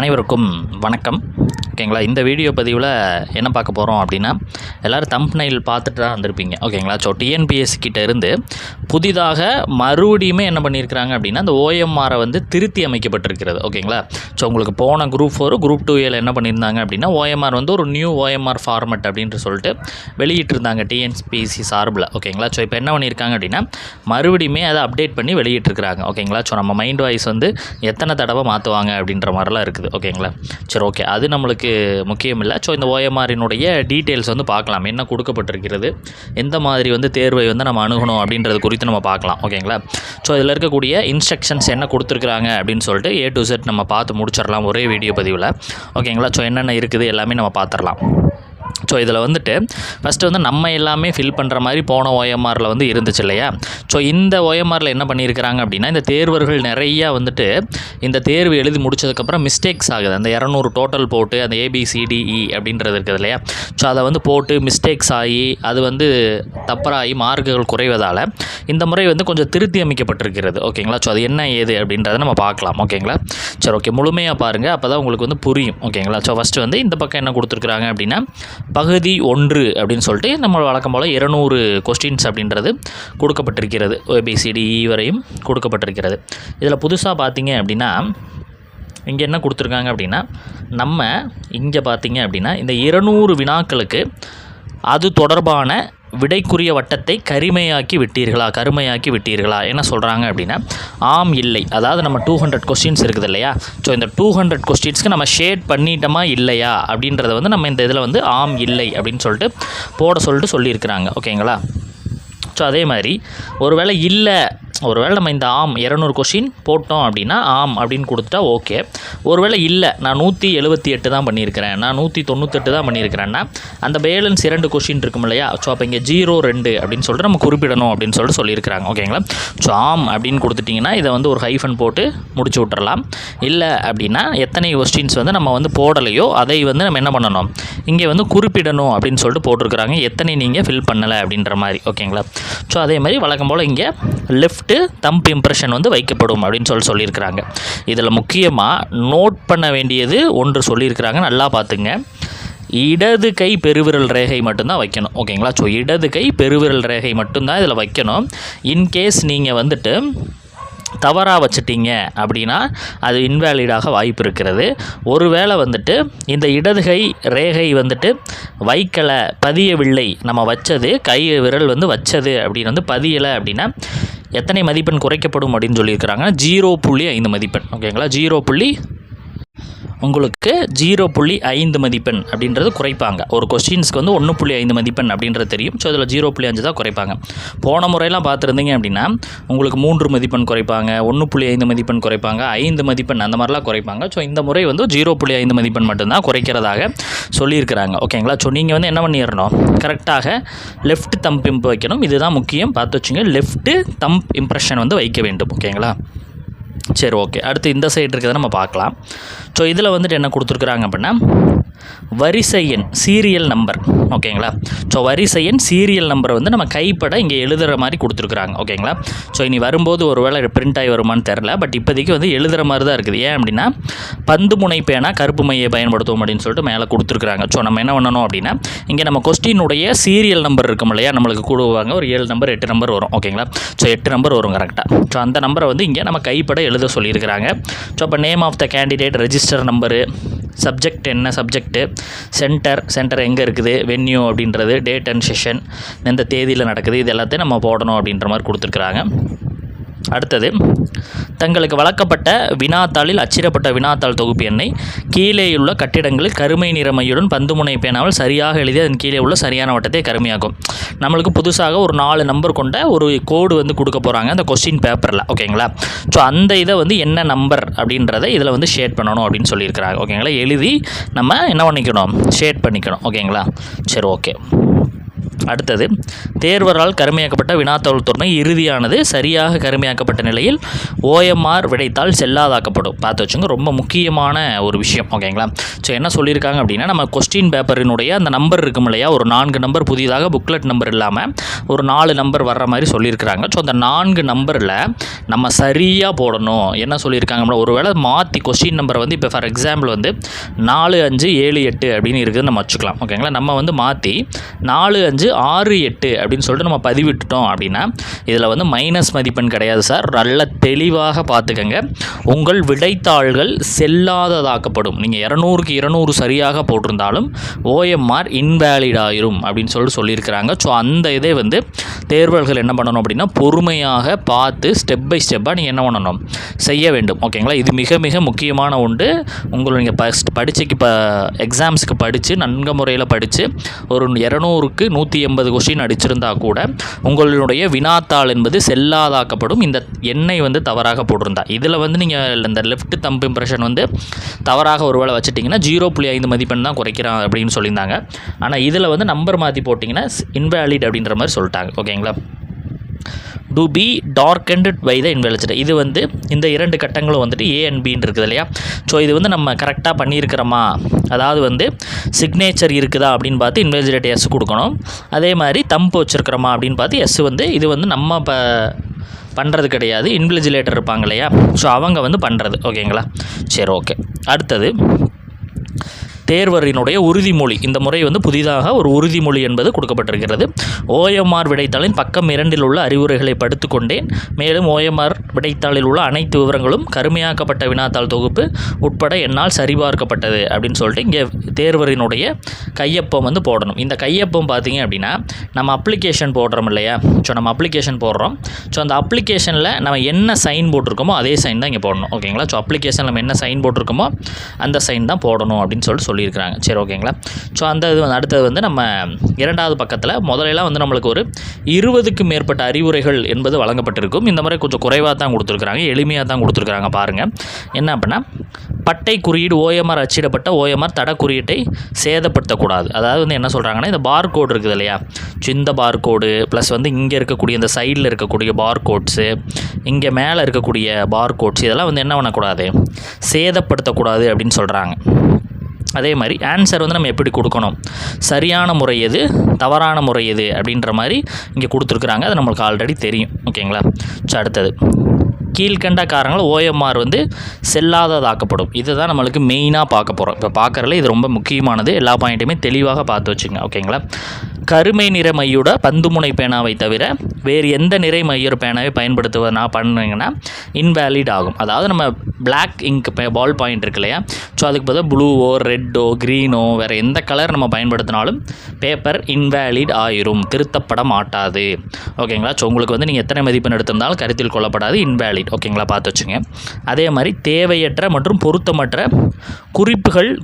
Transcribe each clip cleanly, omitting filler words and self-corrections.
அனைவருக்கும் வணக்கம். ஓகேங்களா, இந்த வீடியோ பதிவில் என்ன பார்க்க போகிறோம் அப்படின்னா, எல்லோரும் தம்ப்நெயில் பார்த்துட்டு தான் வந்திருப்பீங்க. ஓகேங்களா, ஸோ டிஎன்பிஎஸ்சி கிட்ட இருந்து புதிதாக மறுபடியுமே என்ன பண்ணியிருக்கிறாங்க அப்படின்னா, அந்த ஓஎம்ஆரை வந்து திருத்தி அமைக்கப்பட்டிருக்கிறது. ஓகேங்களா, ஸோ உங்களுக்கு போன குரூப் 4 குரூப் 2 என்ன பண்ணியிருந்தாங்க அப்படின்னா, ஓஎம்ஆர் வந்து ஒரு நியூ ஓஎம்ஆர் ஃபார்மெட் அப்படின்ட்டு சொல்லிட்டு வெளியிட்டிருந்தாங்க டிஎன்பிஎஸ்சி சார்பில். ஓகேங்களா, ஸோ இப்போ என்ன பண்ணியிருக்காங்க அப்படின்னா, மறுபடியுமே அதை அப்டேட் பண்ணி வெளியிட்டிருக்கிறாங்க. ஓகேங்களா, ஸோ நம்ம மைண்ட் வாய்ஸ் வந்து எத்தனை தடவை மாற்றுவாங்க அப்படின்ற மாதிரிலாம் இருக்குது. ஓகேங்களா, சரி, ஓகே, அது நம்மளுக்கு முக்கியம் இல்லை. ஸோ இந்த ஓஎம்ஆரினுடைய டீட்டெயில்ஸ் வந்து பார்க்கலாம், என்ன கொடுக்கப்பட்டிருக்கிறது, எந்த மாதிரி வந்து தேர்வை வந்து நம்ம அணுகணும் அப்படின்றது குறித்து நம்ம பார்க்கலாம். ஓகேங்களா, ஸோ இதில் இருக்கக்கூடிய இன்ஸ்ட்ரக்ஷன்ஸ் என்ன கொடுத்துருக்குறாங்க அப்படின்னு சொல்லிட்டு A to Z நம்ம பார்த்து முடிச்சிடலாம் ஒரே வீடியோ பதிவில். ஓகேங்களா, ஸோ என்னென்ன இருக்குது எல்லாமே நம்ம பார்த்துடலாம். ஸோ இதில் வந்துட்டு ஃபஸ்ட்டு வந்து நம்ம எல்லாமே ஃபில் பண்ணுற மாதிரி போன ஓஎம்ஆரில் வந்து இருந்துச்சு இல்லையா. ஸோ இந்த ஓஎம்ஆரில் என்ன பண்ணியிருக்கிறாங்க அப்படின்னா, இந்த தேர்வர்கள் நிறையா வந்துட்டு இந்த தேர்வு எழுதி முடிச்சதுக்கப்புறம் மிஸ்டேக்ஸ் ஆகுது. அந்த 200 டோட்டல் போட்டு அந்த ABCDE அப்படின்றது இருக்குது இல்லையா. ஸோ அதை வந்து போட்டு மிஸ்டேக்ஸ் ஆகி அது வந்து தப்பராகி மார்க்குகள் குறைவதால் இந்த முறை வந்து கொஞ்சம் திருத்தி அமைக்கப்பட்டிருக்கிறது. ஓகேங்களா, ஸோ அது என்ன ஏது அப்படின்றத நம்ம பார்க்கலாம். ஓகேங்களா, சரி, ஓகே, முழுமையாக பாருங்கள், அப்போ தான் உங்களுக்கு வந்து புரியும். ஓகேங்களா, ஸோ ஃபஸ்ட்டு வந்து இந்த பக்கம் என்ன கொடுத்துருக்குறாங்க அப்படின்னா, பகுதி 1 அப்படின்னு சொல்லிட்டு நம்ம வழக்கம் போல் 200 கொஸ்டின்ஸ் அப்படின்றது கொடுக்கப்பட்டிருக்கிறது. ABCDE வரையும் கொடுக்கப்பட்டிருக்கிறது. இதில் புதுசாக பார்த்தீங்க அப்படின்னா, இங்கே என்ன கொடுத்துருக்காங்க அப்படின்னா, நம்ம இங்கே பார்த்தீங்க அப்படின்னா இந்த 200 வினாக்களுக்கு அது தொடர்பான விடைக்குரிய வட்டத்தை கருமையாக்கி விட்டீர்களா என்ன சொல்கிறாங்க அப்படின்னா, ஆம் இல்லை. அதாவது நம்ம 200 கொஸ்டின்ஸ் இருக்குது இல்லையா. ஸோ இந்த 200 கொஸ்டின்ஸ்க்கு நம்ம ஷேட் பண்ணிட்டோமா இல்லையா அப்படின்றத வந்து நம்ம இந்த இதில் வந்து ஆம் இல்லை அப்படின்னு சொல்லிட்டு சொல்லியிருக்கிறாங்க. ஓகேங்களா, ஸோ அதே மாதிரி ஒருவேளை நம்ம இந்த ஆம் 200 கொஸ்டின் போட்டோம் அப்படின்னா ஆம் அப்படின்னு கொடுத்துட்டா ஓகே. ஒருவேளை இல்லை, நான் 178 தான் பண்ணியிருக்கிறேன், நான் 198 தான் பண்ணியிருக்கிறேன்னா அந்த பேலன்ஸ் 2 கொஸ்டின் இருக்கும் இல்லையா. ஸோ அப்போ இங்கே 0, 2 அப்படின்னு சொல்லிட்டு நம்ம குறிப்பிடணும் அப்படின்னு சொல்லியிருக்கிறாங்க. ஓகேங்களா, ஸோ ஆம் அப்படின்னு கொடுத்துட்டிங்கன்னா இதை வந்து ஒரு ஹைஃபன் போட்டு முடிச்சு விட்டுறலாம். இல்லை அப்படின்னா எத்தனை கொஸ்டின்ஸ் வந்து நம்ம வந்து போடலையோ அதை வந்து நம்ம என்ன பண்ணணும், இங்கே வந்து குறிப்பிடணும் அப்படின்னு சொல்லிட்டு போட்டிருக்கிறாங்க, எத்தனை நீங்கள் ஃபில் பண்ணலை அப்படின்ற மாதிரி. ஓகேங்களா, ஸோ அதே மாதிரி வழக்கம் போல் இங்கே லெஃப்ட் தம்ப் இம்ப்ரெஷன் வந்து வைக்கப்படும் அப்படின்னு சொல்லியிருக்கிறாங்க. இதில் முக்கியமாக நோட் பண்ண வேண்டியது ஒன்று சொல்லியிருக்கிறாங்க, நல்லா பார்த்துங்க. இடது கை பெருவிரல் ரேகை மட்டும்தான் வைக்கணும். ஓகேங்களா, ஸோ இடது கை பெருவிரல் ரேகை மட்டும்தான் இதில் வைக்கணும். இன்கேஸ் நீங்கள் வந்துட்டு தவறாக வச்சுட்டீங்க அப்படின்னா அது இன்வேலிடாக வாய்ப்பு இருக்கிறது. ஒருவேளை வந்துட்டு இந்த இடதுகை ரேகை வந்துட்டு பதியவில்லை, நம்ம வச்சது கை விரல் வந்து வச்சது அப்படின்னு வந்து பதியலை அப்படின்னா எத்தனை மதிப்பெண் குறைக்கப்படும் அப்படின்னு சொல்லியிருக்கிறாங்க, 0.5 மதிப்பெண். ஓகேங்களா, உங்களுக்கு 0.5 மதிப்பெண் அப்படின்றது குறைப்பாங்க. ஒரு கொஸ்டின்ஸ்க்கு வந்து 1.5 மதிப்பெண் அப்படின்றது தெரியும். ஸோ இதில் 0.5 தான் குறைப்பாங்க. போன முறையெல்லாம் பார்த்துருந்தீங்க அப்படின்னா உங்களுக்கு 3 மதிப்பெண் குறைப்பாங்க, 1.5 மதிப்பெண் குறைப்பாங்க, 5 மதிப்பெண் அந்த மாதிரிலாம் குறைப்பாங்க. ஸோ இந்த முறை வந்து 0.5 மதிப்பெண் மட்டும்தான் குறைக்கிறதாக சொல்லியிருக்கிறாங்க. ஓகேங்களா, ஸோ நீங்கள் வந்து என்ன பண்ணிடணும், கரெக்டாக லெஃப்ட் தம்ப் இம்ப் வைக்கணும். இதுதான் முக்கியம், பார்த்து வச்சுங்க. லெஃப்ட்டு தம்ப் இம்ப்ரெஷன் வந்து வைக்க வேண்டும். ஓகேங்களா, சரி, ஓகே, அடுத்து இந்த சைடு இருக்கிறத நம்ம பார்க்கலாம். ஸோ இதில் வந்துட்டு என்ன கொடுத்துருக்குறாங்க அப்படின்னா, வரிசை எண் சீரியல் நம்பர். ஓகேங்களா, ஸோ வரிசை எண் சீரியல் நம்பரை வந்து நம்ம கைப்பட இங்கே எழுதுகிற மாதிரி கொடுத்துருக்குறாங்க. ஓகேங்களா, ஸோ இனி வரும்போது ஒரு வேளை பிரிண்ட் ஆகி வருமானு தெரில, பட் இப்போதைக்கு வந்து எழுதுகிற மாதிரி தான் இருக்குது. ஏன் அப்படின்னா பந்து முனை பேனா கருப்பு மையை பயன்படுத்துவோம் அப்படின்னு சொல்லிட்டு மேலே கொடுத்துருக்குறாங்க. ஸோ நம்ம என்ன பண்ணணும் அப்படின்னா, இங்கே நம்ம கொஸ்டினுடைய சீரியல் நம்பர் இருக்கும் இல்லையா, நம்மளுக்கு கூடுவாங்க ஒரு 7 நம்பர் 8 நம்பர் வரும். ஓகேங்களா, ஸோ 8 நம்பர் வரும் கரெக்டாக. ஸோ அந்த நம்பரை வந்து இங்கே நம்ம கைப்பட எழுத சொல்லியிருக்கிறாங்க. ஸோ அப்போ name of the candidate, register number, subject என்ன சப்ஜெக்ட்டு, சென்டர் எங்கே இருக்குது, வென்யூ அப்படின்றது, டேட் அண்ட் செஷன் எந்த தேதியில் நடக்குது, இது எல்லாத்தையும் நம்ம போடணும் அப்படின்ற மாதிரி கொடுத்துருக்குறாங்க. அடுத்தது, தங்களுக்கு வழங்கப்பட்ட வினாத்தாளில் அச்சிடப்பட்ட வினாத்தாள் தொகுப்பு எண்ணை கீழேயுள்ள கட்டிடங்களில் கருமை நிறமையுடன் பந்துமுனை பேனாவில் சரியாக எழுதி அதன் கீழே உள்ள சரியான வட்டத்தை கருமையாகும். நம்மளுக்கு புதுசாக ஒரு 4 நம்பர் கொண்ட ஒரு கோடு வந்து கொடுக்க போகிறாங்க அந்த கொஸ்டின் பேப்பரில். ஓகேங்களா, ஸோ அந்த இதை வந்து என்ன நம்பர் அப்படின்றத இதில் வந்து ஷேட் பண்ணணும் அப்படின்னு சொல்லியிருக்கிறாங்க. ஓகேங்களா, எழுதி நம்ம என்ன பண்ணிக்கணும், ஷேட் பண்ணிக்கணும். ஓகேங்களா, சரி, ஓகே. அடுத்தது தேர்வரால் கருமையாக்கப்பட்ட வினாத்தாள் தொன்மை இறுதியானது சரியாக கருமையாக்கப்பட்ட நிலையில் OMR விடைத்தாள் செல்லாதாக்கப்படும். பார்த்து வச்சுங்க, ரொம்ப முக்கியமான ஒரு விஷயம். ஓகேங்களா? ஸோ என்ன சொல்லியிருக்காங்க அப்படின்னா, நம்ம கொஸ்டின் பேப்பரினுடைய அந்த நம்பர் இருக்கும் இல்லையா, ஒரு 4 நம்பர் புதிதாக புக்லெட் நம்பர் இல்லாமல் ஒரு 4 நம்பர் வர்ற மாதிரி சொல்லியிருக்கிறாங்க. ஸோ அந்த 4 நம்பரில் நம்ம சரியாக போடணும். என்ன சொல்லியிருக்காங்க அப்படின்னா, ஒருவேளை மாற்றி கொஸ்டின் நம்பரை வந்து இப்போ ஃபார் எக்ஸாம்பிள் வந்து 4, 5, 7, 8 அப்படின்னு இருக்குதுன்னு நம்ம வச்சுக்கலாம். ஓகேங்களா? நம்ம வந்து மாற்றி 4, 5, 6, 8 அப்படின்னு சொல்லிட்டு நம்ம பதிவிட்டுட்டோம் அப்படின்னா இதில் வந்து மைனஸ் மதிப்பெண் கிடையாது சார். நல்ல தெளிவாக பார்த்துக்கங்க. உங்கள் விடைத்தாள்கள் செல்லாததாக்கப்படும். நீங்கள் 200க்கு 200 சரியாக போட்டிருந்தாலும் OMR இன்வேலிட் ஆயிரும் அப்படின்னு சொல்லியிருக்கிறாங்க. ஸோ அந்த இதை வந்து தேர்வர்கள் என்ன பண்ணணும் அப்படின்னா, பொறுமையாக பார்த்து ஸ்டெப் பை ஸ்டெப்பாக நீங்கள் என்ன பண்ணணும், செய்ய வேண்டும். ஓகேங்களா? இது மிக மிக முக்கியமான ஒன்று. உங்களை நீங்கள் படிச்சுக்கு இப்போ எக்ஸாம்ஸுக்கு படித்து நன்கு முறையில் படித்து ஒரு 200க்கு 180 கொஸ்டின் அடிச்சிருந்தா கூட உங்களுடைய வினாத்தாள் என்பது செல்லாதாக்கப்படும். இந்த எண்ணெய் வந்து தவறாக போட்டிருந்தா இதில் வந்து நீங்கள் இந்த லெஃப்ட் தம்ப் இம்ப்ரெஷன் வந்து தவறாக ஒரு வேளை வச்சுட்டிங்கன்னா 0.5 மதிப்பெண் தான் குறைக்கிறான் அப்படின்னு சொல்லியிருந்தாங்க. ஆனால் இதில் வந்து நம்பர் மாற்றி போட்டிங்கன்னா இன்வேலிட் அப்படின்ற மாதிரி சொல்லிட்டாங்க. ஓகேங்களா? To be targeted by the ineligible. இது வந்து இந்த 2 கட்டங்களும் வந்துட்டு A and Bன்னு இருக்குது இல்லையா? ஸோ இது வந்து நம்ம கரெக்டாக பண்ணியிருக்கிறோமா, அதாவது வந்து சிக்னேச்சர் இருக்குதா அப்படின்னு பார்த்து இன்வெலிஜிபிலிட்டி எஸ் கொடுக்கணும். அதே மாதிரி தம்ப் வச்சுருக்கிறோமா அப்படின்னு பார்த்து எஸ் வந்து இது வந்து நம்ம பண்ணுறது கிடையாது, இன்விஜிலேட்டர் இருப்பாங்க இல்லையா, ஸோ அவங்க வந்து பண்ணுறது. ஓகேங்களா? சரி, ஓகே. அடுத்தது தேர்வரினுடைய உறுதிமொழி. இந்த முறை வந்து புதிதாக ஒரு உறுதிமொழி என்பது கொடுக்கப்பட்டிருக்கிறது. OMR விடைத்தாளின் பக்கம் 2 உள்ள அறிவுரைகளை படித்துக்கொண்டேன். மேலும் OMR விடைத்தாளில் உள்ள அனைத்து விவரங்களும் கருமையாக்கப்பட்ட வினாத்தாள் தொகுப்பு உட்பட என்னால் சரிபார்க்கப்பட்டது அப்படின்னு சொல்லிட்டு இங்கே தேர்வரினுடைய கையொப்பம் வந்து போடணும். இந்த கையொப்பம் பார்த்தீங்க அப்படின்னா நம்ம அப்ளிகேஷன் போடுறோம் இல்லையா, ஸோ நம்ம அப்ளிகேஷன் போடுறோம். ஸோ அந்த அப்ளிகேஷனில் நம்ம என்ன சைன் போட்டிருக்கோமோ அதே சைன் தான் இங்கே போடணும். ஓகேங்களா? ஸோ அப்ளிகேஷன் நம்ம என்ன சைன் போட்டிருக்கோமோ அந்த சைன் தான் போடணும் அப்படின்னு சொல்லியிருக்கிறாங்க. சரி, ஓகேங்களா? ஸோ அந்த இது வந்து அடுத்தது வந்து நம்ம 2வது பக்கத்தில் முதலெல்லாம் வந்து நம்மளுக்கு ஒரு 20க்கும் மேற்பட்ட அறிவுரைகள் என்பது வழங்கப்பட்டிருக்கும். இந்த மாதிரி கொஞ்சம் குறைவாக தான் கொடுத்துருக்குறாங்க, எளிமையாக தான் கொடுத்துருக்குறாங்க. பாருங்கள் என்ன அப்படின்னா, பட்டை குறியீடு OMR அச்சிடப்பட்ட OMR தட குறியீட்டை சேதப்படுத்தக்கூடாது. அதாவது வந்து என்ன சொல்கிறாங்கன்னா, இந்த பார் கோடு இருக்குது இல்லையா, ஸோ இந்த பார் கோடு ப்ளஸ் வந்து இங்கே இருக்கக்கூடிய இந்த சைடில் இருக்கக்கூடிய பார் கோட்ஸு, இங்கே மேலே இருக்கக்கூடிய பார் கோட்ஸ், இதெல்லாம் வந்து என்ன பண்ணக்கூடாது, சேதப்படுத்தக்கூடாது அப்படின்னு சொல்கிறாங்க. அதே மாதிரி ஆன்சர் வந்து நம்ம எப்படி கொடுக்கணும், சரியான முறை எது, தவறான முறை எது அப்படின்ற மாதிரி இங்கே கொடுத்துருக்குறாங்க. அது நம்மளுக்கு ஆல்ரெடி தெரியும். ஓகேங்களா? ஸோ அடுத்தது கீழ்கண்ட காரணங்கள் OMR வந்து செல்லாததாக்கப்படும். இதை தான் நம்மளுக்கு மெயினாக பார்க்க போகிறோம். இப்போ பார்க்குறதுல இது ரொம்ப முக்கியமானது. எல்லா பாயிண்ட்டுமே தெளிவாக பார்த்து வச்சுங்க. ஓகேங்களா? கருமை நிற மையோட பந்துமுனை பேனாவை தவிர வேறு எந்த நிறை மையோட பேனாவை பயன்படுத்துவதுனா பண்ணிங்கன்னா இன்வேலிட் ஆகும். அதாவது நம்ம பிளாக் இங்க் பால் பாயிண்ட் இருக்கு இல்லையா, ஸோ அதுக்கு பதிலாக ப்ளூவோ ரெட்டோ க்ரீனோ வேறு எந்த கலர் நம்ம பயன்படுத்தினாலும் பேப்பர் இன்வேலிட் ஆயிரும், திருத்தப்பட மாட்டாது. ஓகேங்களா? ஸோ உங்களுக்கு வந்து நீங்கள் எத்தனை மதிப்பெண் எடுத்திருந்தாலும் கருத்தில் கொள்ளப்படாது, இன்வேலிட். ஓகேங்களா? பார்த்து வச்சுங்க. அதே மாதிரி தேவையற்ற மற்றும் பொருத்தமற்ற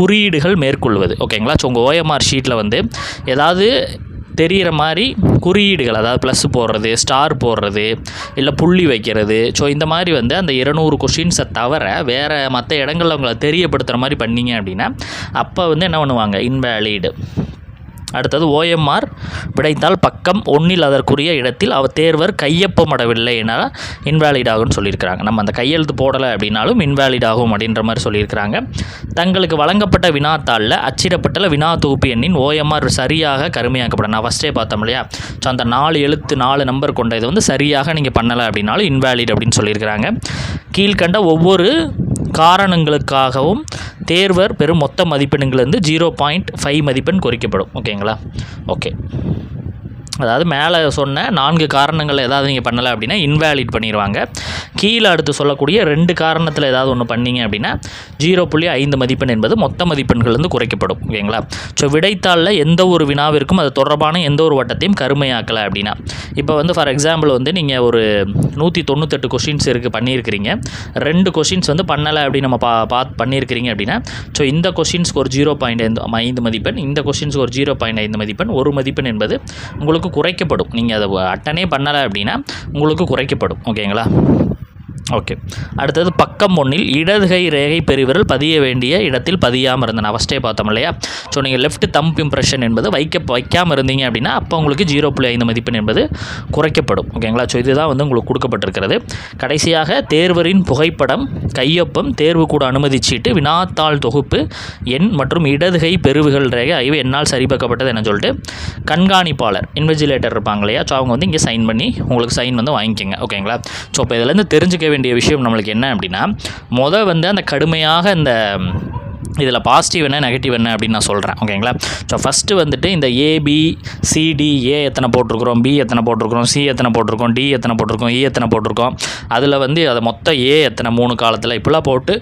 குறியீடுகள் மேற்கொள்வது. ஓகேங்களா? ஸோ உங்கள் OMR ஷீட்டில் வந்து ஏதாவது தெரிகிற மாதிரி குறியீடுகள், அதாவது ப்ளஸ் போடுறது, ஸ்டார் போடுறது, இல்லை புள்ளி வைக்கிறது, ஸோ இந்த மாதிரி வந்து அந்த 200 கொஷின்ஸை தவிர வேறு மற்ற இடங்களில் உங்களை தெரியப்படுத்துகிற மாதிரி பண்ணிங்க அப்படின்னா அப்போ வந்து என்ன பண்ணுவாங்க, இன்வேலிடு. அடுத்தது OMR விடைத்தாள் பக்கம் 1 அதற்குரிய இடத்தில் தேர்வர் கையொப்பமிடவில்லை என்னால் இன்வேலிட் ஆகும்னு சொல்லியிருக்கிறாங்க. நம்ம அந்த கையெழுத்து போடலை அப்படின்னாலும் இன்வேலிட் ஆகும் அப்படின்ற மாதிரி சொல்லியிருக்கிறாங்க. தங்களுக்கு வழங்கப்பட்ட வினாத்தாளில் அச்சிடப்பட்ட வினா தொகுப்பு எண்ணின் OMR சரியாக கருமையாக்கப்படும். நான் ஃபஸ்ட்டே பார்த்தோம் இல்லையா, ஸோ அந்த 4 எழுத்து 4 நம்பர் கொண்ட இது வந்து சரியாக நீங்கள் பண்ணலை அப்படின்னாலும் இன்வேலிட் அப்படின்னு சொல்லியிருக்கிறாங்க. கீழ்கண்ட ஒவ்வொரு காரணங்களுக்காகவும் தேர்வர் பெரும் மொத்த மதிப்பெண்ணிலிருந்து 0.5 மதிப்பெண் குறைக்கப்படும். ஓகேங்களா? ஓகே. அதாவது மேலே சொன்ன 4 காரணங்கள் ஏதாவது நீங்கள் பண்ணலை அப்படின்னா இன்வேலிட் பண்ணிடுவாங்க. கீழே அடுத்து சொல்லக்கூடிய 2 காரணத்தில் ஏதாவது ஒன்று பண்ணிங்க அப்படின்னா 0.5 மதிப்பெண் என்பது மொத்த மதிப்பெண்கள் குறைக்கப்படும். ஓகேங்களா? ஸோ விடைத்தாளில் எந்த ஒரு வினாவிற்கும் அது தொடர்பான எந்த ஒரு வட்டத்தையும் கருமையாக்கலை அப்படின்னா, இப்போ வந்து ஃபார் எக்ஸாம்பிள் வந்து நீங்கள் ஒரு 198 கொஷின்ஸ் பண்ணியிருக்கிறீங்க, 2 கொஷின்ஸ் வந்து பண்ணலை அப்படின்னு நம்ம பண்ணியிருக்கிறீங்க அப்படின்னா, ஸோ இந்த கொஷின்ஸ்க்கு ஒரு 0.5 மதிப்பெண், இந்த கொஷின்ஸ்க்கு ஒரு 0.5 மதிப்பெண், 1 மதிப்பெண் என்பது உங்களுக்கு குறைக்கப்படும். நீங்கள் அதை அட்டனே பண்ணலை அப்படின்னா உங்களுக்கு குறைக்கப்படும். ஓகேங்களா? ஓகே. அடுத்தது பக்கம் 1இல் இடது கை ரேகை பெருவிரல் பதிய வேண்டிய இடத்தில் பதியாமல் இருந்தன. ஃபஸ்ட்டே பார்த்தோம் இல்லையா? ஸோ நீங்கள் லெஃப்ட் தம்ப் இம்ப்ரெஷன் என்பது வைக்காமல் இருந்தீங்க அப்படின்னா அப்போ உங்களுக்கு 0.5 மதிப்பெண் என்பது குறைக்கப்படும். ஓகேங்களா? ஸோ இதுதான் வந்து உங்களுக்கு கொடுக்கப்பட்டிருக்கிறது. கடைசியாக தேர்வரின் புகைப்படம், கையொப்பம், தேர்வுக்கூட அனுமதிச்சீட்டு, வினாத்தாள் தொகுப்பு, எண் மற்றும் இடது கை பெருவிரல் ரேகை ஆகியவை என்னால் சரிபார்க்கப்பட்டது என்ன சொல்லிட்டு கண்காணிப்பாளர் இன்விஜிலேட்டர் இருப்பாங்க இல்லையா? ஸோ அவங்க வந்து இங்கே சைன் பண்ணி உங்களுக்கு சைன் வந்து வாங்கிக்கோங்க. ஓகேங்களா? ஸோ இப்போ இதிலேருந்து தெரிஞ்சுக்க வேண்டிய விஷயம் நம்மளுக்கு என்ன அப்படின்னா, வந்து அந்த கடுமையாக இந்த இதில் பாசிட்டிவ் என்ன நெகட்டிவ் என்ன அப்படின்னு நான் சொல்கிறேன். ஓகேங்களா? ஸோ ஃபஸ்ட்டு வந்துட்டு இந்த ஏபிசிடி, ஏ எத்தனை போட்டிருக்கிறோம், பி எத்தனை போட்டிருக்கிறோம், சி எத்தனை போட்டிருக்கோம், டி எத்தனை போட்டிருக்கோம், இ எத்தனை போட்டிருக்கோம், அதில் வந்து அதை மொத்தம் ஏ எத்தனை 3 காலத்தில் இப்படிலாம் போட்டு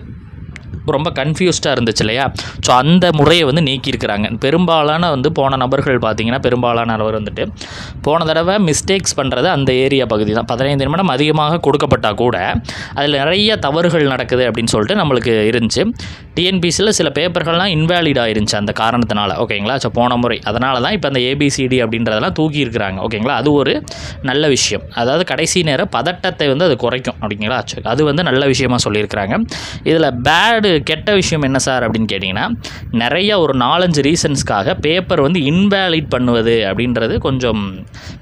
ரொம்ப கன்ஃபியூஸ்டாக இருந்துச்சு இல்லையா? ஸோ அந்த முறையை வந்து நீக்கியிருக்கிறாங்க. பெரும்பாலான வந்து போன நபர்கள் பார்த்திங்கன்னா பெரும்பாலானவர் வந்துட்டு போன தடவை மிஸ்டேக்ஸ் பண்ணுறது அந்த ஏரியா பகுதி தான். 15 நிமிடம் அதிகமாக கொடுக்கப்பட்டால் கூட அதில் நிறைய தவறுகள் நடக்குது அப்படின்னு சொல்லிட்டு நம்மளுக்கு இருந்துச்சு. டிஎன்பிசியில் சில பேப்பர்கள்லாம் இன்வேலிட் ஆயிருந்துச்சு அந்த காரணத்தினால. ஓகேங்களா? ஸோ போன முறை அதனால தான் இப்போ அந்த ஏபிசிடி அப்படின்றதெல்லாம் தூக்கியிருக்கிறாங்க. ஓகேங்களா? அது ஒரு நல்ல விஷயம். அதாவது கடைசி நேர பதட்டத்தை வந்து அது குறைக்கும். அப்படிங்களா? அது வந்து நல்ல விஷயமாக சொல்லியிருக்கிறாங்க. இதில் கெட்ட விஷயம் என்ன சார் அப்படின்னு கேட்டிங்கன்னா, நிறைய ஒரு 4-5 ரீசன்ஸ்க்காக பேப்பர் வந்து இன்வேலிட் பண்ணுவது அப்படின்றது கொஞ்சம்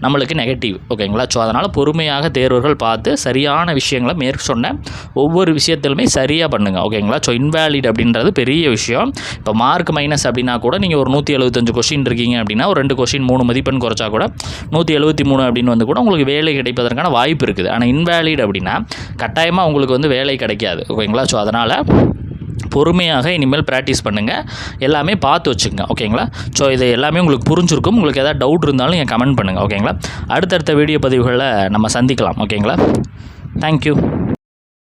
நம்மளுக்கு நெகட்டிவ். ஓகேங்களா? ஸோ அதனால் பொறுமையாக தேர்வர்கள் பார்த்து சரியான விஷயங்களை சொன்ன ஒவ்வொரு விஷயத்திலுமே சரியாக பண்ணுங்கள். ஓகேங்களா? ஸோ இன்வேலிட் அப்படின்றது பெரிய விஷயம். இப்போ மார்க் மைனஸ் அப்படின்னா கூட நீங்கள் ஒரு 175 கொஷின் இருக்கீங்க அப்படின்னா ஒரு 2 கொஷின் 3 மதிப்பெண் குறைச்சா கூட 173 அப்படின்னு வந்து கூட உங்களுக்கு வேலை கிடைப்பதற்கான வாய்ப்பு இருக்குது. ஆனால் இன்வேலிட் அப்படின்னா கட்டாயமாக உங்களுக்கு வந்து வேலை கிடைக்காது. ஓகேங்களா? ஸோ அதனால் பொறுமையாக இனிமேல் ப்ராக்டிஸ் பண்ணுங்கள். எல்லாமே பார்த்து வச்சுக்கோங்க. ஓகேங்களா? ஸோ இது எல்லாமே உங்களுக்கு புரிஞ்சிருக்கும். உங்களுக்கு எதாவது டவுட் இருந்தாலும் நீங்கள் கமெண்ட் பண்ணுங்கள். ஓகேங்களா? அடுத்தடுத்த வீடியோ பதிவுகளில் நம்ம சந்திக்கலாம். ஓகேங்களா? தேங்க்யூ.